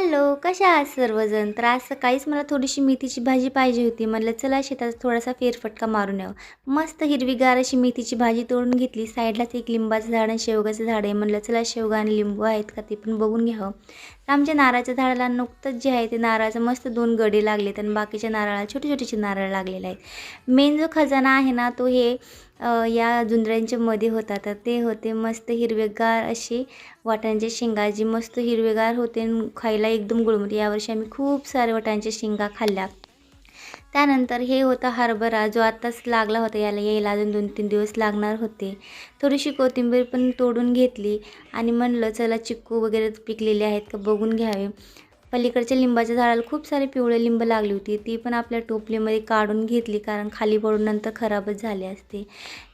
Hello, कशा आहात सर्वजण? तर आज सकाळीच मला थोडीशी मेथीची भाजी पाहिजे होती. म्हटलं चला शेतात थोडासा फेरफटका मारून यावं. मस्त हिरवीगार अशी मेथीची भाजी तोडून घेतली. साईडलाच एक लिंबाचं झाड आणि शेवगाचं झाड आहे. म्हटलं चला शेवगा आणि लिंबू आहेत का ते पण बघून घ्यावं. तर आमच्या नारळाच्या झाडाला नुकतंच जे आहे ते नारळाचं मस्त 2 गडे लागलेत आणि बाकीच्या नारळाला छोटे-छोटेसे नारळ लागलेले आहेत. मेन जो खजाना आहे ना तो या जुंजळ्यांच्या मध्ये होता. तर ते होते मस्त हिरवेगार असे वाटाण्याच्या शेंगा जी मस्त हिरवेगार होते आणि खायला एकदम गुळमुट. यावर्षी आम्ही खूप सारे वाटाण्याच्या शेंगा खाल्ल्या. त्यानंतर हे होता हरभरा जो आत्ताच लागला होता. यायला अजून 2-3 दिवस लागणार होते. थोडीशी कोथिंबीर पण तोडून घेतली आणि म्हणलं चला चिक्कू वगैरे पिकलेले आहेत का बघून घ्यावे. पलीकडच्या लिंबाच्या झाडाला खूप सारे पिवळे लिंब लागली होती. ती पण आपल्या टोपलीमध्ये काढून घेतली कारण खाली पडून नंतर खराबच झाले असते.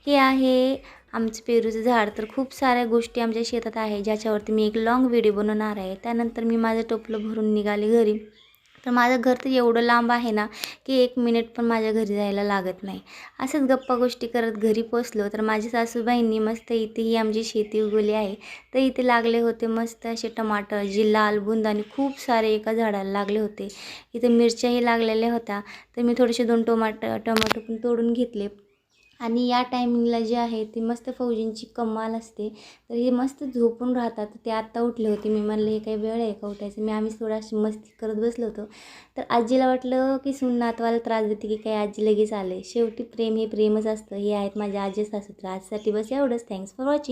हे आहे आमचं पेरूचं झाड. तर खूप साऱ्या गोष्टी आमच्या शेतात आहे ज्याच्यावरती मी एक लाँग व्हिडिओ बनवणार आहे. त्यानंतर मी माझं टोपलं भरून निघाले घरी. तर माझं घर तर एवढं लांब आहे ना की 1 मिनिट पण माझ्या घरी जायला लागत नाही. असंच गप्पा गोष्टी करत घरी पोचलो तर माझ्या सासूबाईंनी मस्त इथे ही आमची शेती उगवली आहे. तर इथे लागले होते मस्त असे टमाटर जे लाल बुंद आणि खूप सारे एका झाडाला लागले होते. इथे मिरच्याही लागलेल्या होत्या. तर मी थोडेसे 2 टोमॅटो पण तोडून घेतले. आणि या टायमिंगला जे आहे ती मस्त फौजींची कमाल असते. तर हे मस्त झोपून राहतात. ते आत्ता उठले होते. मी म्हणलं हे काही वेळ आहे का उठायचं. आम्ही थोडाशी मस्ती करत बसलो होतो. तर आजीला वाटलं की सून नातवाला त्रास देते की काय आजी लगेच आले. शेवटी प्रेम हे प्रेमच असतं. हे आहेत माझे आजी सासू. तर आजसाठी बस एवढंच. Thanks for watching.